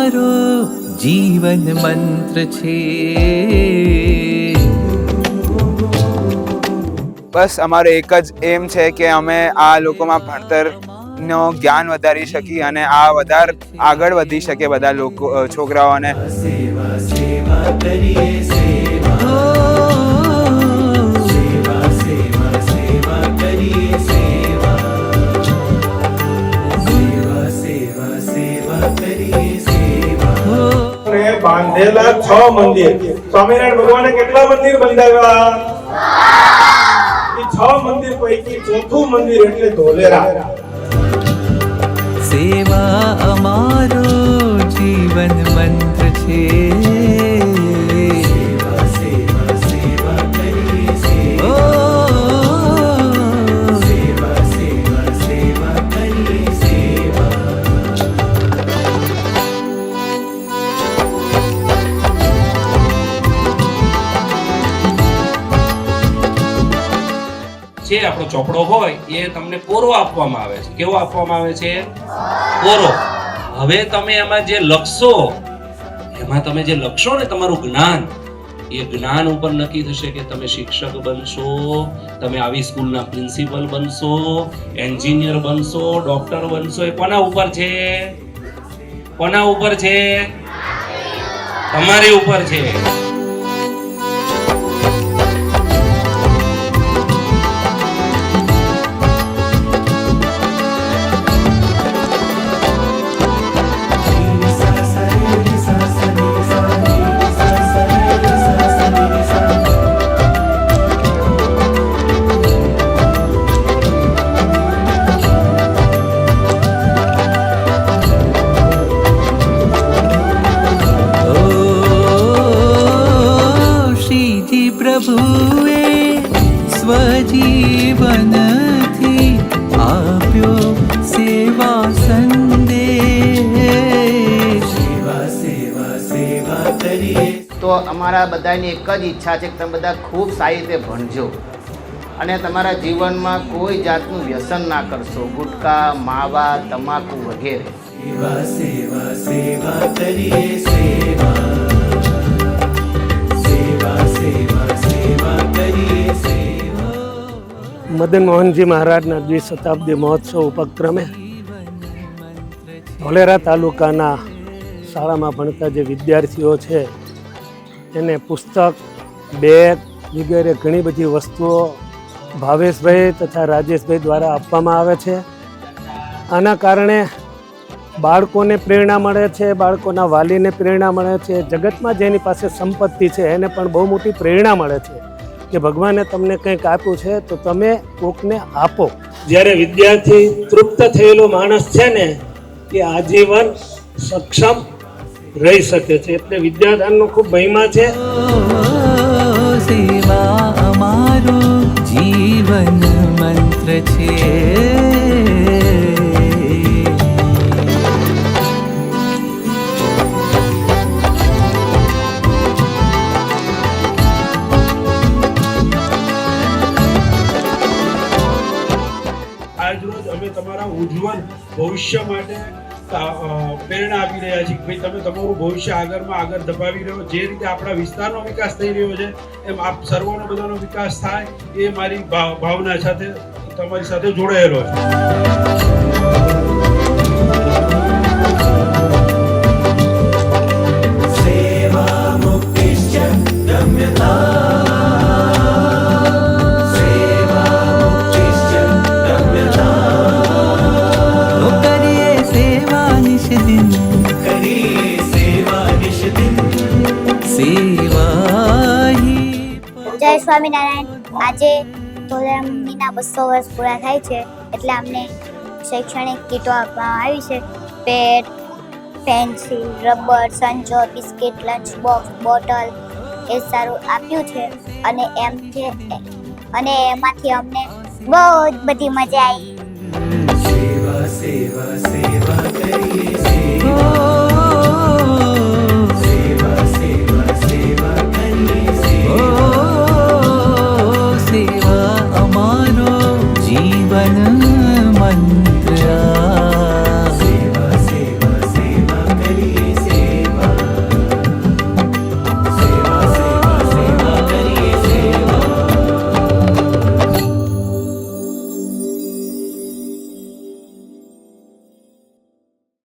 અમારો જીવન મંત્ર છે. બસ અમારો એક જ એમ છે કે અમે આ લોકોમાં ભણતરનો જ્ઞાન વધારી શકીએ અને આ વધારે આગળ વધી શકે બધા લોકો છોકરાઓને. સેવા સેવા કરીએ સેવા, સેવા સેવા સેવા કરીએ સેવા, સેવા સેવા સેવા કરીએ સેવા. બાંધેલા 6 મંદિર. સ્વામિનારાયણ ભગવાને કેટલા મંદિર બંધાવ્યા? 6 મંદિર પૈકી ચોથું મંદિર એટલે ધોલેરા. સેવા અમારો જીવન મંત્ર છે. સેવા સેવા સેવા કરીએ સેવા, સેવા સેવા સેવા કરીએ સેવા. જે આપણો ચોપડો હોય એ તમને કોરો આપવામાં આવે છે. કેવો આપવામાં આવે છે? કોરો. હવે તમે એમાં જે લખશો, એમાં તમે જે લખશો ને તમારું જ્ઞાન, એ જ્ઞાન ઉપર નક્કી થશે કે તમે શિક્ષક બનશો, તમે આવી સ્કૂલના પ્રિન્સિપલ બનશો, એન્જિનિયર બનશો, ડોક્ટર બનશો. એ કોના ઉપર છે? કોના ઉપર છે? તમારી ઉપર છે. પ્રભુએ સ્વજીવનથી આપ્યો સેવા સંદેશ. સેવા સેવા સેવા કરીએ. તો અમારા બધાની એક જ ઈચ્છા છે કે તમે બધા ખૂબ સારી રીતે ભણજો અને તમારા જીવનમાં કોઈ જાતનું વ્યસન ના કરશો, ગુટકા, માવા, તમાકુ વગેરે. સેવા સેવા સેવા કરીએ સેવા, સેવા સેવા સેવા કરીએ સેવા. મદન મોહનજી મહારાજના દ્વિશતાબ્દી મહોત્સવ ઉપક્રમે ધોલેરા તાલુકાના શાળામાં ભણતા જે વિદ્યાર્થીઓ છે એને પુસ્તક, બેગ વગેરે ઘણી બધી વસ્તુઓ ભાવેશભાઈ તથા રાજેશભાઈ દ્વારા આપવામાં આવે છે. આના કારણે બાળકોને પ્રેરણા મળે છે, બાળકોના વાલીને પ્રેરણા મળે છે, જગતમાં જેની પાસે સંપત્તિ છે એને પણ બહુ મોટી પ્રેરણા મળે છે કે ભગવાને તમને કંઈક આપ્યું છે તો તમે કોકને આપો. જ્યારે વિદ્યાર્થી તૃપ્ત થયેલો માણસ છે ને એ આજીવન સક્ષમ રહી શકે છે. એટલે વિદ્યાદાનનો ખૂબ મહિમા છે. સેવા અમારો જીવન મંત્ર છે. આજરોજ અમે તમારા ઉજ્જવળ ભવિષ્ય માટે પ્રેરણા આપી રહ્યા છીએ. ભાઈ તમે તમારું ભવિષ્ય આગળ ધપાવી રહ્યો. જે રીતે આપણા વિસ્તારનો વિકાસ થઈ રહ્યો છે એમ આપ સર્વનો બધાનો વિકાસ થાય એ મારી ભાવના સાથે તમારી સાથે જોડાયેલો છે. સેવા મુક્તિશ્ચ ગમ્યતા, જય સ્વામિનારાયણ. આજે ધોલેરાના 200 વર્ષ પૂરા થાય છે એટલે અમને શૈક્ષણિક કીટો આપવામાં આવી છે. પેન, પેન્સિલ, રબર, સંચો, બિસ્કિટ, લંચ બોક્સ, બોટલ એ સારું આપ્યું છે અને એમાંથી અમને બહુ જ બધી મજા આવી. સેવા સેવા સેવા